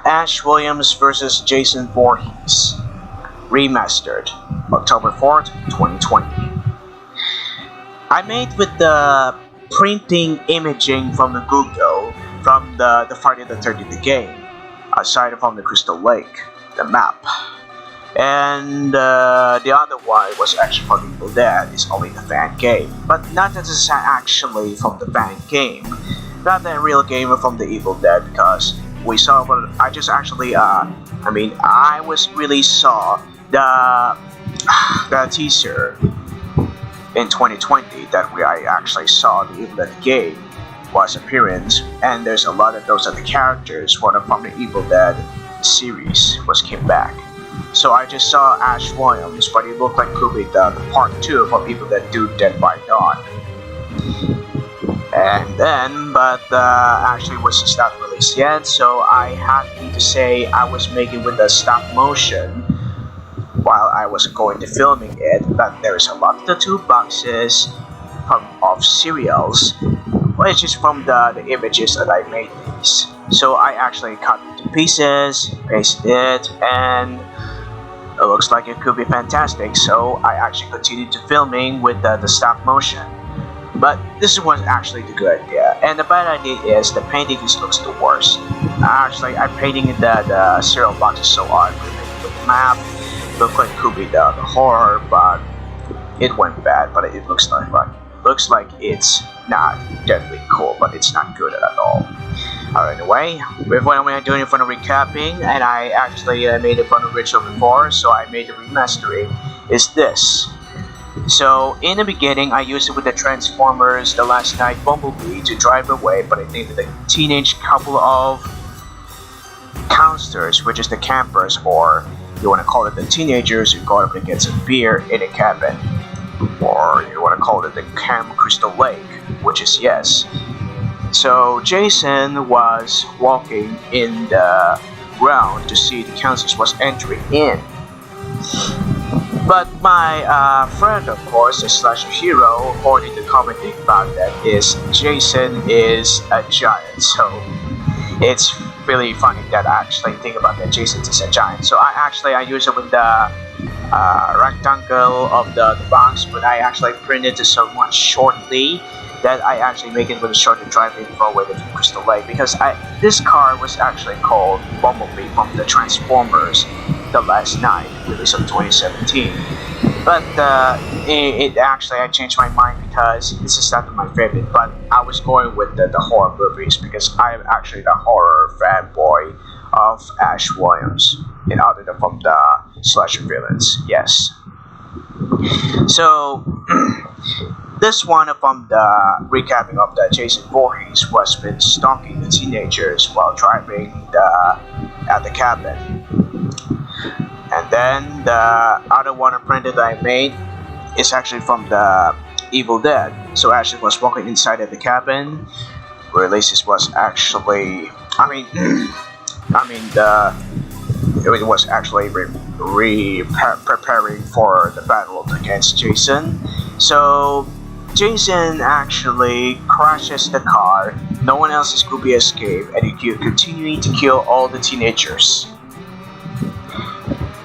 Ash Williams vs. Jason Voorhees, remastered, October 4th, 2020. I made with the printing imaging from the Google from the Friday the 13th game, aside from the Crystal Lake, the map. And the other one was actually from Evil Dead. It's only the fan game, but not that it's actually from the fan game, not the real game from the Evil Dead, because we saw what I just actually I was really saw the teaser in 2020 that I actually saw the Evil Dead game was appearance, and there's a lot of those other characters from the Evil Dead series came back. So I just saw Ash Williams, but it looked like could be the part 2 from Evil Dead 2 Dead by Dawn. And then, but actually was not released yet, so I happy to say I was making with the stop motion while I was going to filming it, but there's a lot of the 2 boxes of cereals, which is from the images that I made these. So I actually cut it to pieces, pasted it, and it looks like it could be fantastic, so I actually continued to filming with the stop motion. But this was actually the good idea, and the bad idea is the painting just looks the worst. Actually, I'm painting the cereal boxes so ugly with the map. Looked like it could be the horror, but it went bad. But it looks like it's not deadly cool, but it's not good at all. Anyway, with what I'm doing for the recapping, and I actually made it from the original before, so I made the remastering, is this. So in the beginning, I used it with the Transformers The Last Night Bumblebee to drive away, but I think that the teenage couple of counselors, which is the campers, or you want to call it the teenagers who go up and get some beer in a cabin, or you want to call it the Camp Crystal Lake, which is yes. So Jason was walking in the ground to see the counselors was entering in. But my friend, of course, the slasher hero, according to commenting about that, is Jason is a giant. So it's really funny that I actually think about that Jason is a giant. So I use it with the rectangle of the box, but I actually printed it so much shortly that I actually make it with a shorter driving forward of Crystal Lake, because this car was actually called Bumblebee from the Transformers The Last Night, released in 2017. But it actually, I changed my mind because this is not my favorite, but I was going with the horror movies because I'm actually the horror fanboy of Ash Williams, and other than from the slasher villains, yes. So this one from the recapping of the Jason Voorhees was been stalking the teenagers while driving at the cabin. And then the other one printed that I made is actually from the Evil Dead. So Ashley was walking inside of the cabin. Releases was actually, it was actually preparing for the battle against Jason. So Jason actually crashes the car. No one else could be escaped, and he continuing to kill all the teenagers.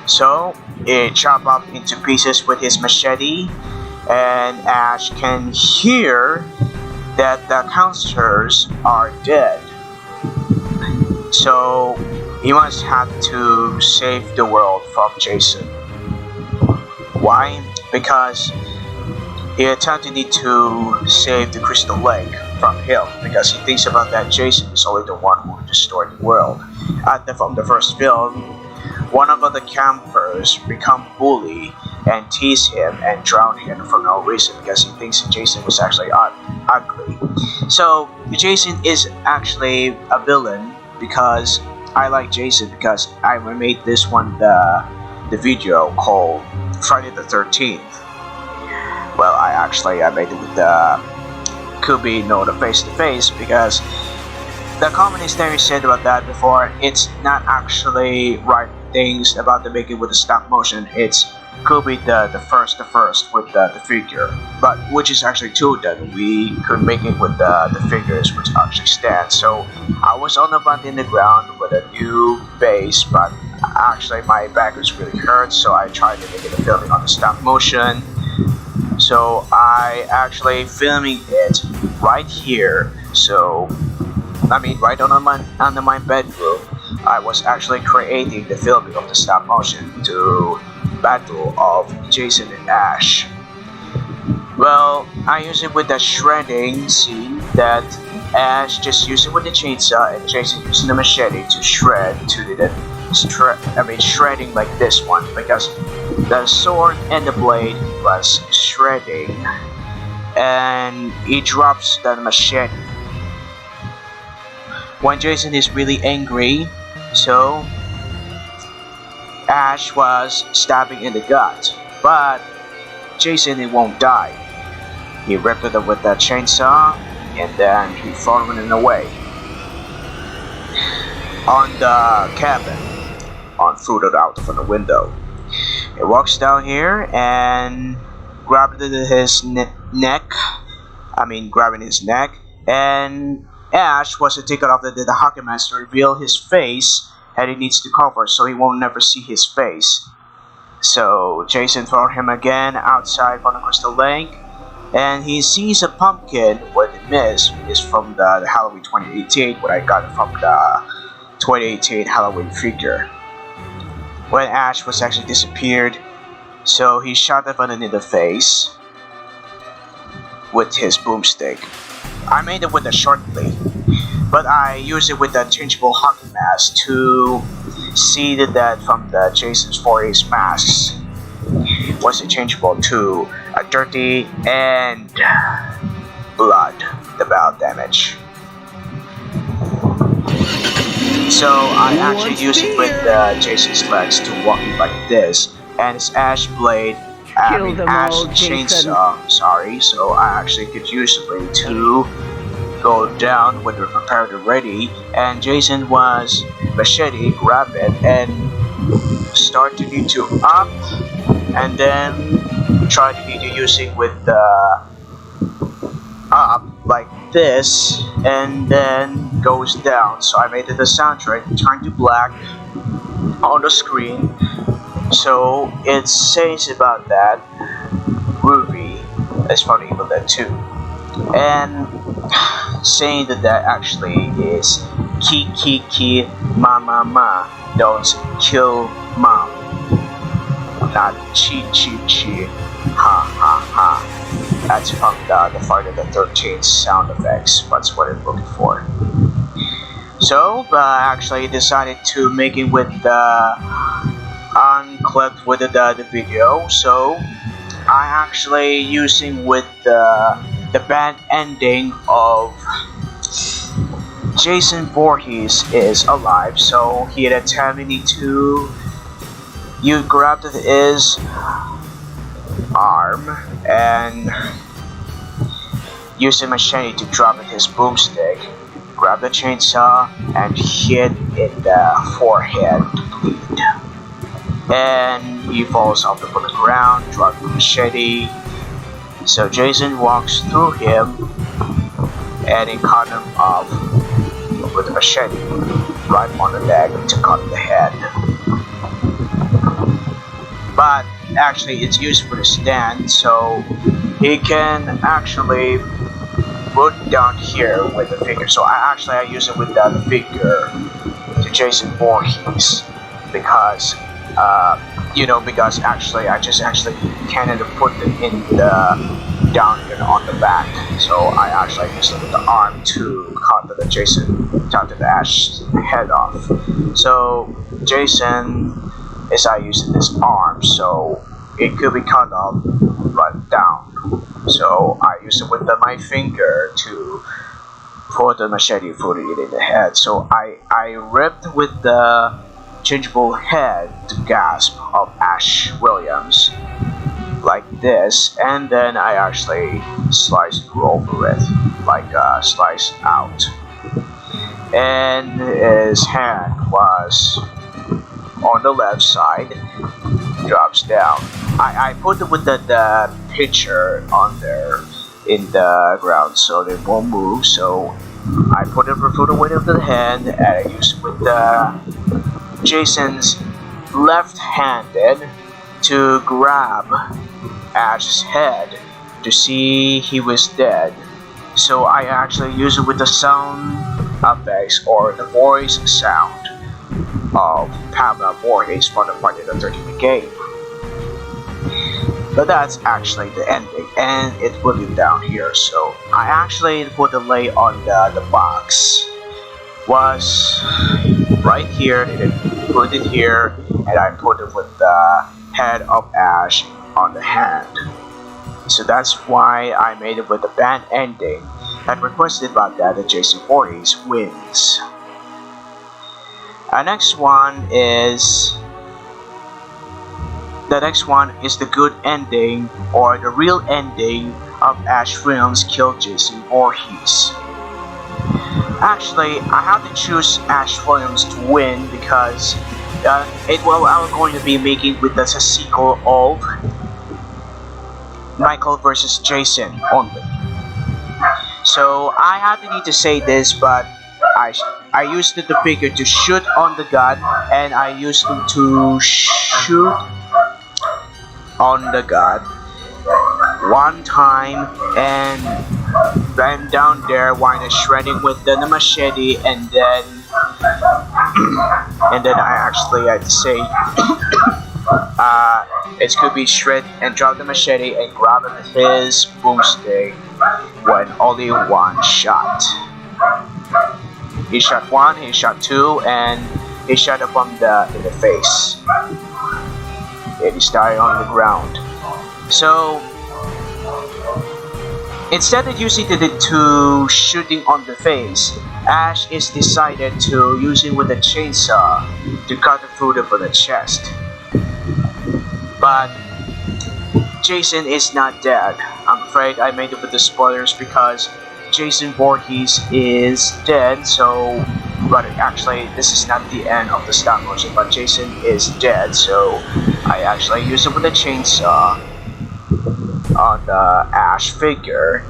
So it chopped up into pieces with his machete, and Ash can hear that the counselors are dead. So he must have to save the world from Jason. Why? Because he attempted to save the Crystal Lake from him, because he thinks about that Jason is only the one who will destroy the world. From the first film, one of the campers become bully and tease him and drown him for no reason because he thinks Jason was actually ugly. So Jason is actually a villain, because I like Jason because I made this one the video called Friday the 13th. Well, I made it with the the face to face, because the comments there said about that before, it's not actually right things about the making with the stop motion. It's could be the first with the figure, but which is actually true that we could make it with the figures which actually stand. So I was on the band in the ground with a new base, but actually my back was really hurt, so I tried to make it a filming on the stop motion. So I actually filming it right here. So I mean right on my bedroom. I was actually creating the filming of the stop motion to battle of Jason and Ash. Well, I use it with the shredding scene that Ash just used it with the chainsaw and Jason using the machete to shred to the shredding like this one because the sword and the blade was shredding and he drops the machete when Jason is really angry. So Ash was stabbing in the gut, but Jason it won't die. He ripped it up with that chainsaw and then he thrown it away on the cabin threw it out from the window. He walks down here and grabbed his neck. Grabbing his neck, and Ash was to take it off the hockey mask to reveal his face, and he needs to cover so he won't never see his face. So Jason throws him again outside from the Crystal Lake, and he sees a pumpkin. What it is from the Halloween 2018, what I got from the 2018 Halloween figure. When Ash was actually disappeared, so he shot the button in the face with his boomstick. I made it with a short blade, but I used it with the changeable hockey mask to see that from the Jason's 4A's masks was changeable to a dirty and blood, the battle damage. So I actually use it with Jason's legs to walk like this, and his Ash blade, Ash chainsaw, sorry, so I actually could use it to go down when we're prepared and ready, and Jason was machete, grab it, and start to need to up, and then try to need to use it with the up like this, and then goes down. So I made it the soundtrack, turn to black on the screen. So it says about that Ruby is from Evil Dead 2, and saying that actually is ki ma, don't kill mom, not chi ha ha ha. That's from the Friday the 13th sound effects. That's what I'm looking for. So I actually decided to make it with the unclipped with the video. So I actually using with the bad ending of Jason Voorhees is alive. So he had attempted to grabbed his arm and using machete to drop his boomstick, grab the chainsaw and hit in the forehead to bleed. And he falls off the ground, dropping the machete. So Jason walks through him and he cut him off with the machete right on the leg to cut the head. But actually it's used for the stand, so he can actually put down here with the figure. So I use it with the figure to Jason Voorhees because because actually I just can't put it in the down here on the back. So I actually use it with the arm to cut the the Ash's head off. So Jason is I using this arm, so it could be cut off right down. So I use it with my finger to put the machete, put it in the head. So I ripped with the changeable head to gasp of Ash Williams like this, and then I actually sliced over it like slice out, and his hand was on the left side, drops down. I put it with the picture on there in the ground so they won't move. So I put the weight of the hand and I use it with the Jason's left-handed to grab Ash's head to see he was dead. So I actually use it with the sound effects or the voice sound of Pamela Voorhees from the Friday the 13th game. But that's actually the ending, and it will be down here. So I actually put the lay on the box was right here, and I put it here, and I put it with the head of Ash on the hand. So that's why I made it with the band ending and requested about that Jason Voorhees wins. The next one is the good ending or the real ending of Ash Williams killed Jason Voorhees. Actually, I have to choose Ash Williams to win because I'm going to be making with us a sequel of Michael versus Jason only. So I have to need to say this, but I used the figure to shoot on the gun, and I used it to shoot on the gun one time, and then down there while I'm shredding with the machete, and then I actually had to say it could be shred and drop the machete and grab his boomstick when only one shot. He shot one, he shot two, and he shot up in the face. And he started on the ground. So instead of using the two shooting on the face, Ash is decided to use it with a chainsaw to cut through the chest. But Jason is not dead. I'm afraid I made it with the spoilers because Jason Voorhees is dead, so but actually this is not the end of the stop motion, but Jason is dead, so I actually used it with a chainsaw on the Ash figure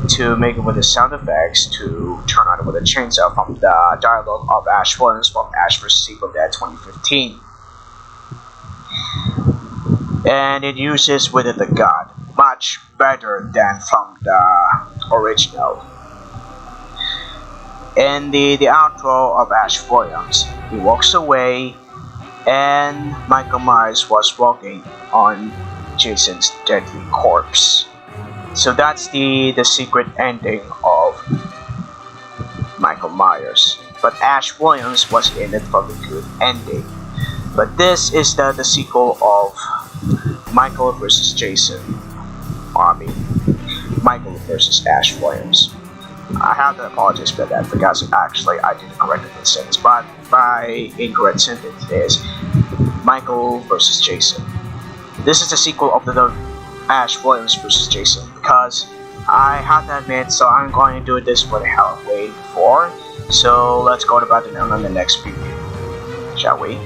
to make it with the sound effects to turn on it with a chainsaw from the dialogue of Ash Williams from Ash vs. Evil Dead 2015. And it uses with it the gun much better than from the original. In the outro of Ash Williams, he walks away, and Michael Myers was walking on Jason's deadly corpse. So that's the secret ending of Michael Myers. But Ash Williams was in it for the good ending. But this is the sequel of Michael versus Jason. Michael versus Ash Williams. I have to apologize for that because actually I didn't correct the sentence, but my incorrect sentence is Michael versus Jason. This is the sequel of the Ash Williams versus Jason because I have to admit, so I'm going to do this for the Halloween before. So let's go about it on the next preview, shall we?